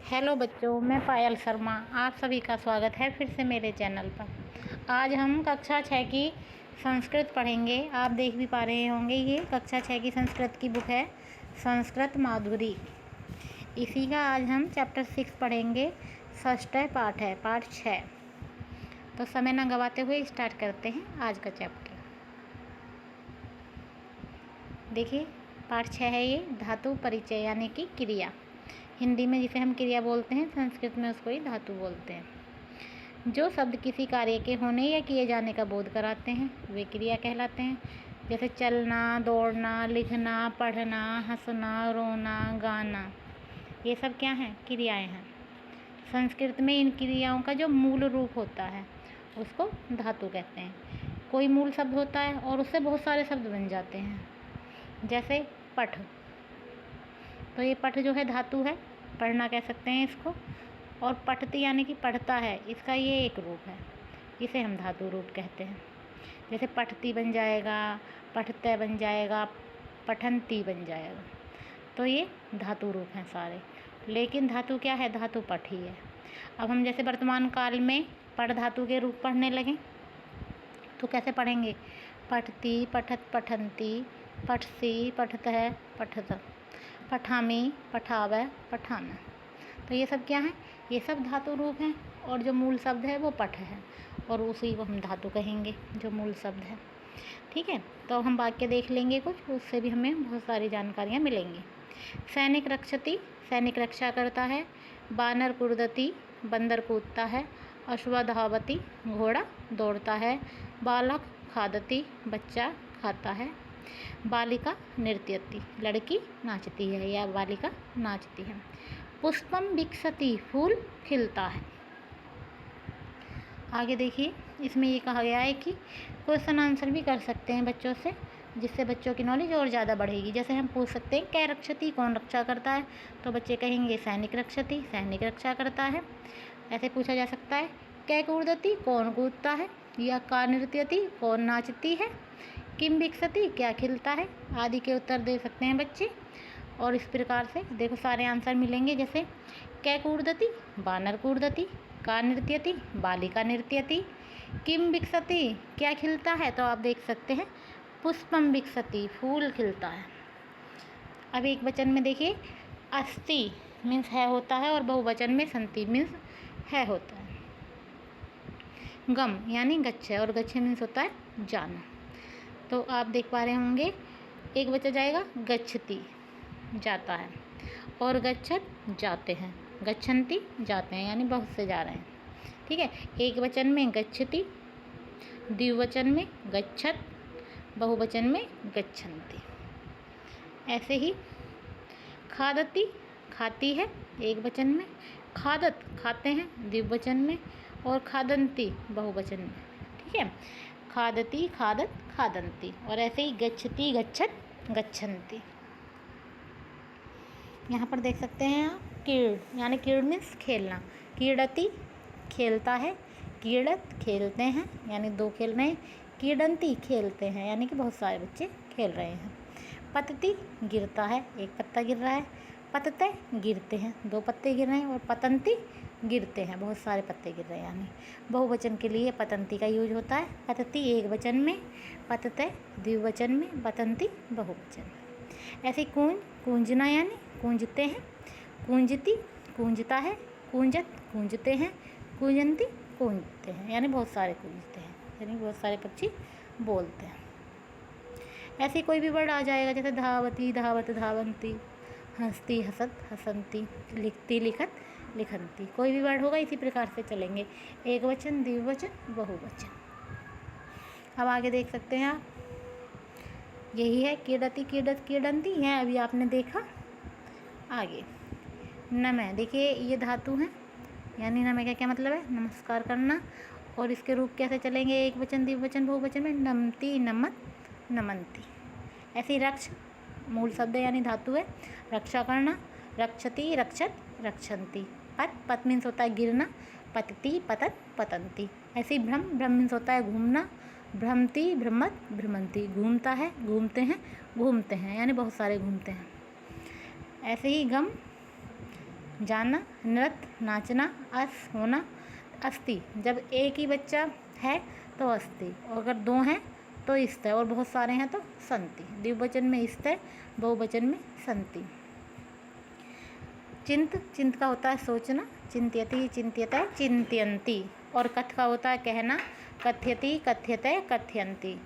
Hello बच्चों, मैं पायल शर्मा आप सभी का स्वागत है फिर से मेरे चैनल पर। आज हम कक्षा 6 की संस्कृत पढ़ेंगे। आप देख भी पा रहे होंगे, ये कक्षा 6 की संस्कृत की बुक है संस्कृत माधुरी। इसी का आज हम चैप्टर 6 पढ़ेंगे। षष्ठ पाठ है, पाठ 6। तो समय न गवाते हुए स्टार्ट करते हैं आज का चैप्टर। देखिए, पाठ 6 है ये, धातु परिचय यानी कि क्रिया। हिंदी में जिसे हम क्रिया बोलते हैं, संस्कृत में उसको ही धातु बोलते हैं। जो शब्द किसी कार्य के होने या किए जाने का बोध कराते हैं वे क्रिया कहलाते हैं। जैसे चलना, दौड़ना, लिखना, पढ़ना, हंसना, रोना, गाना, ये सब क्या हैं? क्रियाएं हैं। संस्कृत में इन क्रियाओं का जो मूल रूप होता है उसको धातु कहते हैं। कोई मूल शब्द होता है और उससे बहुत सारे शब्द बन जाते हैं। जैसे पठ, तो ये पठ जो है धातु है, पढ़ना कह सकते हैं इसको। और पठती यानी कि पढ़ता है, इसका ये एक रूप है, इसे हम धातु रूप कहते हैं। जैसे पठती बन जाएगा, पठते बन जाएगा, पठंती बन जाएगा। तो ये धातु रूप हैं सारे। लेकिन धातु क्या है? धातु पठ ही है। अब हम जैसे वर्तमान काल में पठ धातु के रूप पढ़ने लगें तो कैसे पढ़ेंगे? पठती, पठत, पठंती, पठसी, पठतः, पठत, पठामी, पठावै, पठाना। तो ये सब क्या है? ये सब धातु रूप हैं और जो मूल शब्द है वो पठ है और उसी को हम धातु कहेंगे जो मूल शब्द है। ठीक है, तो हम वाक्य देख लेंगे कुछ, उससे भी हमें बहुत सारी जानकारियाँ मिलेंगी। सैनिक रक्षति, सैनिक रक्षा करता है। बानर कुर्दति, बंदर कूदता है। अश्वधावति, घोड़ा दौड़ता है। बालक खादति, बच्चा खाता है। बालिका नृत्यति, लड़की नाचती है या बालिका नाचती है। पुष्पम विकसति, फूल खिलता है। आगे देखिए, इसमें ये कहा गया है कि क्वेश्चन आंसर भी कर सकते हैं बच्चों से, जिससे बच्चों की नॉलेज और ज़्यादा बढ़ेगी। जैसे हम पूछ सकते हैं कै रक्षति, कौन रक्षा करता है? तो बच्चे कहेंगे सैनिक रक्षति, सैनिक रक्षा करता है। ऐसे पूछा जा सकता है कै कूदति, कौन कूदता है? या का नृत्यति, कौन नाचती है? किम विकसति, क्या खिलता है? आदि के उत्तर दे सकते हैं बच्चे। और इस प्रकार से देखो सारे आंसर मिलेंगे। जैसे कै कूदति, बानर कूदति। का नृत्यति, बालिका नृत्यति। किम विकसति, क्या खिलता है? तो आप देख सकते हैं पुष्पम विकसति, फूल खिलता है। अब एक वचन में देखिए, अस्ति मीन्स है होता है और बहुवचन में संति मीन्स है होता है। गम यानी गच्छ और गच्छ मीन्स होता है जाना। तो आप देख पा रहे होंगे एक बचा जाएगा गच्छति, जाता है, और गच्छत जाते हैं, गच्छन्ति जाते हैं यानी बहुत से जा रहे हैं। ठीक है, एक वचन में गच्छति, द्विवचन में गच्छत, बहुवचन में गच्छन्ति। ऐसे ही खादति, खाती है एक वचन में। खादत, खाते हैं द्विवचन में। और खादन्ति बहुवचन में। ठीक है, खादति, खादत, खादन्ति। और ऐसे ही गच्छति, गच्छत, गच्छन्ति। यहाँ पर देख सकते हैं आप क्रीड़ यानी क्रीड़ मीन्स खेलना। क्रीडति खेलता है। क्रीडत खेलते हैं यानी दो खेल रहे हैं। क्रीडन्ति खेलते हैं यानी कि बहुत सारे बच्चे खेल रहे हैं। पतति गिरता है, एक पत्ता गिर रहा है। पतते गिरते हैं, दो पत्ते गिर रहे हैं। और पतंती गिरते हैं, बहुत सारे पत्ते गिर रहे हैं। यानी बहुवचन के लिए पतंती का यूज होता है। पतति एक वचन में, पतते द्विवचन में, पतंती बहुवचन में। ऐसे कूंज, कूंजना यानी कूंजते हैं। कूंजती कूंजता है। कूंजत कूंजते हैं। कूंजन्ति कूंजते हैं यानी बहुत सारे कूंजते हैं यानी बहुत सारे पक्षी बोलते हैं। ऐसे कोई भी वर्ड आ जाएगा, जैसे धावती, धावत, धावंती, हंसती, हसत, हसंती, लिखती, लिखत, लिखंती। कोई भी वर्ड होगा इसी प्रकार से चलेंगे, एक वचन, द्विवचन, बहुवचन। अब आगे देख सकते हैं आप, यही है क्रीडति, क्रीडत, क्रीडंती है, अभी आपने देखा। आगे नमः, देखिए ये धातु है यानी नमः का क्या मतलब है? नमस्कार करना। और इसके रूप कैसे चलेंगे? एक वचन, द्विवचन, बहुवचन में। नमति, नमत, नमंती। ऐसे ही रक्ष मूल शब्द यानी धातु है, रक्षा करना। रक्षति, रक्षत, रक्षन्ति। पत, पत मीन्स होता है गिरना। पतति, पतत, पतंती। ऐसे ही भ्रम, भ्रम मीन्स होता है घूमना। भ्रमति, भ्रमत, भ्रमंती। घूमता है, घूमते हैं, घूमते हैं यानी बहुत सारे घूमते हैं। ऐसे ही गम, जाना, नृत्य नाचना, अस होना, अस्ति जब एक ही बच्चा है तो अस्ति, और अगर दो हैं तो स्त, और बहुत सारे हैं तो संति। द्विवचन में स्त, बहुवचन में संति। चिंत, चिंत का होता है सोचना, चिंत्यति चिंत्यते चिंत्यन्ति। और कथ का होता है कहना, कथयति कथ्यते कथयन्ति।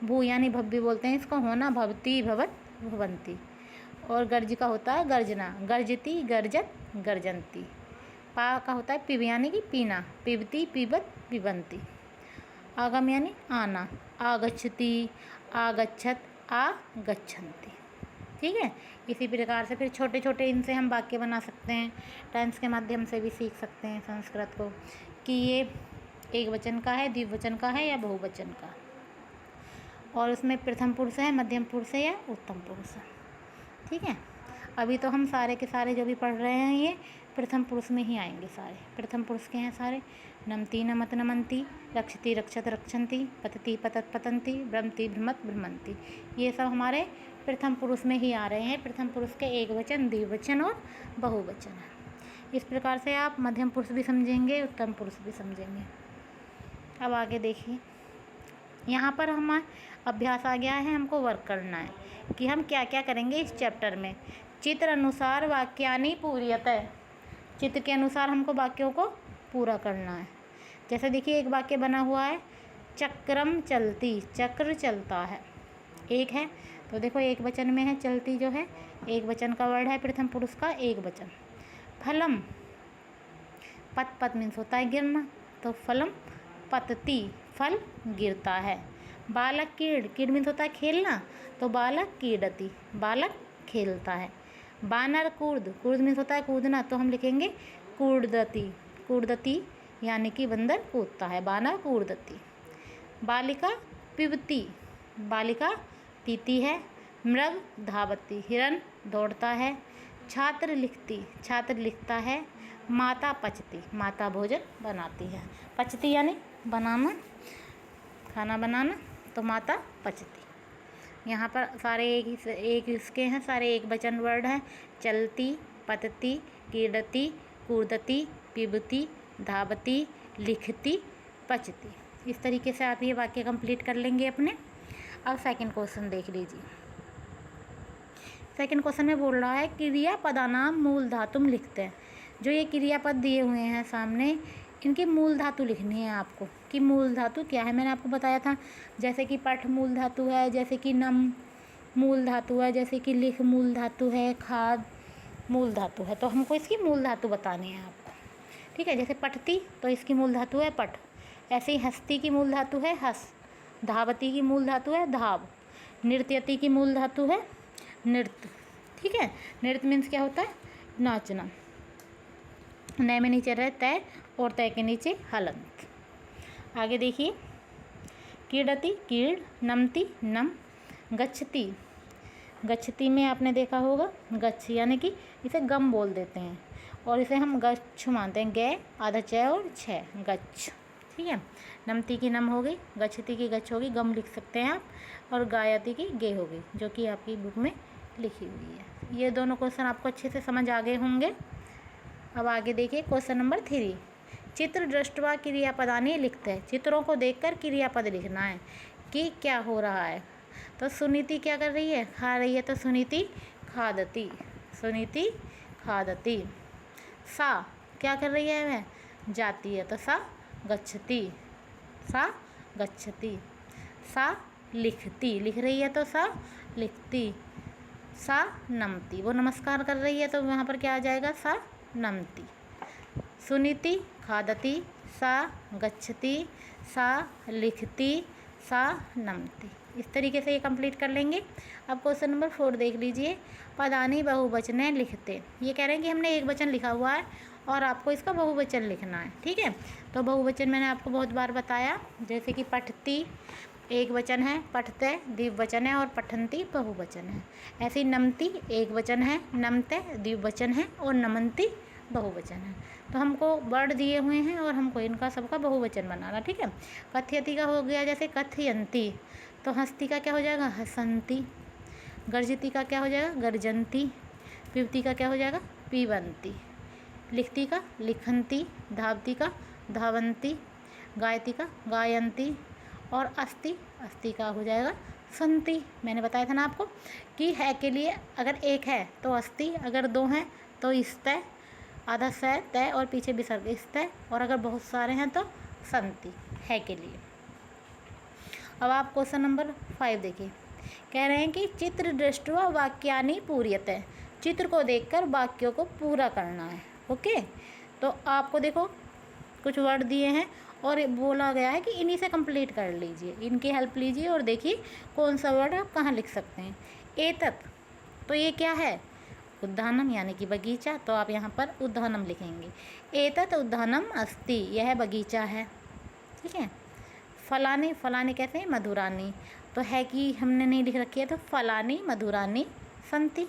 भू यानी भव्य बोलते हैं इसको, होना, भवति भवत भवन्ति। और गर्ज का होता है गर्जना, गर्जति गर्जत गर्जन्ति। पा का होता है पिब यानी कि पीना, पिबती पिबत पिबन्ति। आगम यानी आना, आगच्छति आगच्छत आगच्छन्ति। ठीक है, इसी प्रकार से फिर छोटे छोटे इनसे हम वाक्य बना सकते हैं। टेंस के माध्यम से भी सीख सकते हैं संस्कृत को कि ये एक वचन का है, द्विवचन का है या बहुवचन का, और उसमें प्रथम पुरुष है, मध्यम पुरुष है या उत्तम पुरुष है। ठीक है, अभी तो हम सारे के सारे जो भी पढ़ रहे हैं ये प्रथम पुरुष में ही आएंगे सारे। प्रथम पुरुष के हैं सारे, नमति नमत नमन्ति, रक्षति रक्षत रक्षन्ति, पतति पतत पतन्ति, भ्रमति भ्रमत भ्रमन्ति। ये सब हमारे प्रथम पुरुष में ही आ रहे हैं। प्रथम पुरुष के एक वचन, द्विवचन और बहुवचन है। इस प्रकार से आप मध्यम पुरुष भी समझेंगे, उत्तम पुरुष भी समझेंगे। अब आगे देखिए, यहाँ पर हमारा अभ्यास आ गया है, हमको वर्क करना है कि हम क्या क्या करेंगे इस चैप्टर में। चित्र अनुसार वाक्यानि पूर्यतः, चित्र के अनुसार हमको वाक्यों को पूरा करना है। जैसे देखिए एक वाक्य बना हुआ है, चक्रम चलती, चक्र चलता है, एक है तो देखो एक वचन में है चलती जो है, एक वचन का वर्ड है प्रथम पुरुष का एक वचन। फलम, पत पत मीन्स होता है गिरना, तो फलम पतती, फल गिरता है। बालक कीड़, कीड़ मीन्स होता है खेलना, तो बालक कीड़ती, बालक खेलता है। बानर कूर्द, कूर्द मीन्स होता है कूदना, तो हम लिखेंगे कूर्दती, कूर्दती यानी कि बंदर कूदता है, बानर कूर्दती। बालिका पिबती, बालिका पीती है। मृग धावती, हिरन दौड़ता है। छात्र लिखती, छात्र लिखता है। माता पचती, माता भोजन बनाती है। पचती यानी बनाना, खाना बनाना, तो माता पचती। यहाँ पर सारे एक इसके हैं, सारे एक वचन वर्ड हैं। चलती, पतती, कीड़ती, कूदती, पिबती, धावती, लिखती, पचती। इस तरीके से आप ये वाक्य कंप्लीट कर लेंगे अपने। अब सेकंड क्वेश्चन देख लीजिए। सेकंड क्वेश्चन में बोल रहा है क्रियापदानाम मूल धातुम लिखते हैं। जो ये क्रियापद दिए हुए हैं सामने, इनकी मूल धातु लिखनी है आपको कि मूल धातु क्या है। मैंने आपको बताया था जैसे कि पठ मूल धातु है, जैसे कि नम मूल धातु है, जैसे कि लिख मूल धातु है, खाद मूल धातु है। तो हमको इसकी मूल धातु बतानी है आपको। ठीक है, जैसे पठती तो इसकी मूल धातु है पठ, ऐसे ही हस्ती की मूल धातु है हस, धावती की मूल धातु है धाव, नृत्यति की मूल धातु है नृत्य। ठीक है, नृत्य मीन्स क्या होता है नाचना। नए में नीचे रहे तय और तय के नीचे हलंत। आगे देखिए, कीड़ती कीड़, नमती नम, गच्छती, गच्छती में आपने देखा होगा गच्छ यानी कि इसे गम बोल देते हैं और इसे हम गच्छ मानते हैं, गे आधा च और छ गच्छ। ठीक है, नमती की नम हो गई, गच्छती की गच्छ होगी, गम लिख सकते हैं आप, और गायती की गे हो गई, जो कि आपकी बुक में लिखी हुई है। ये दोनों क्वेश्चन आपको अच्छे से समझ आ गए होंगे। अब आगे देखिए क्वेश्चन नंबर 3, चित्र दृष्टवा क्रियापदानी लिखते हैं। चित्रों को देखकर क्रियापद लिखना है कि क्या हो रहा है। तो सुनीति क्या कर रही है, खा रही है, तो सुनीति खादती, सुनीति खादती। सा क्या कर रही है, वह जाती है, तो सा गच्छती, सा गच्छती। सा लिखती, लिख रही है, तो सा लिखती। सा नमती, वो नमस्कार कर रही है, तो वहाँ पर क्या आ जाएगा सा नमती। सुनीति खादती, सा गच्छती, सा लिखती, सा नमती। इस तरीके से ये कंप्लीट कर लेंगे। अब क्वेश्चन नंबर 4 देख लीजिए, पदानी बहुवचने लिखते। ये कह रहे हैं कि हमने एक वचन लिखा हुआ है और आपको इसका बहुवचन लिखना है। ठीक है, तो बहुवचन मैंने आपको बहुत बार बताया, जैसे कि पठती एक वचन है, पठते द्विवचन है और पठंती बहुवचन है। ऐसे ही नमती एक वचन है, नमते द्विवचन है और नमंती बहुवचन है। तो हमको वर्ड दिए हुए हैं और हमको इनका सबका बहुवचन बनाना। ठीक है, कथयति का हो गया जैसे कथयंती, तो हस्ती का क्या हो जाएगा हसंती। गर्जती का क्या हो जाएगा गर्जंती। पिबती का क्या हो जाएगा पीबंती। लिखती का लिखंती, धावती का धावंती, गायती का गायंती और अस्ति अस्ति का हो जाएगा संति। मैंने बताया था ना आपको कि है के लिए अगर एक है तो अस्ति, अगर दो हैं तो इस्तय, आधा सै तय और पीछे विसर्ग इस्तय, और अगर बहुत सारे हैं तो संति है के लिए। अब आप क्वेश्चन नंबर 5 देखिए। कह रहे हैं कि चित्र दृष्ट्वा वाक्यानि पूर्यते, चित्र को देखकर वाक्यों को पूरा करना है। ओके, तो आपको देखो कुछ वर्ड दिए हैं और बोला गया है कि इन्हीं से कंप्लीट कर लीजिए, इनकी हेल्प लीजिए और देखिए कौन सा वर्ड आप कहाँ लिख सकते हैं। एतत्, तो ये क्या है? उद्यानम यानी कि बगीचा, तो आप यहाँ पर उद्यानम लिखेंगे। एतत् उद्यानम अस्ति, यह बगीचा है। ठीक है। फलानी, फलानी कहते हैं मधुरानी, तो है कि हमने नहीं लिख रखी है, तो फलानी मधुरानी संति।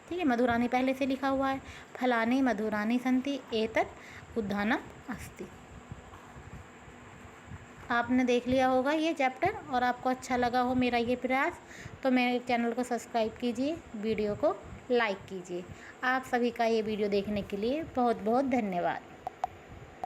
ठीक है, मधुरानी पहले से लिखा हुआ है। फलानी मधुरानी संति एतत् उद्यानम अस्ति। आपने देख लिया होगा ये चैप्टर और आपको अच्छा लगा हो मेरा ये प्रयास, तो मेरे चैनल को सब्सक्राइब कीजिए, वीडियो को लाइक कीजिए। आप सभी का ये वीडियो देखने के लिए बहुत बहुत धन्यवाद।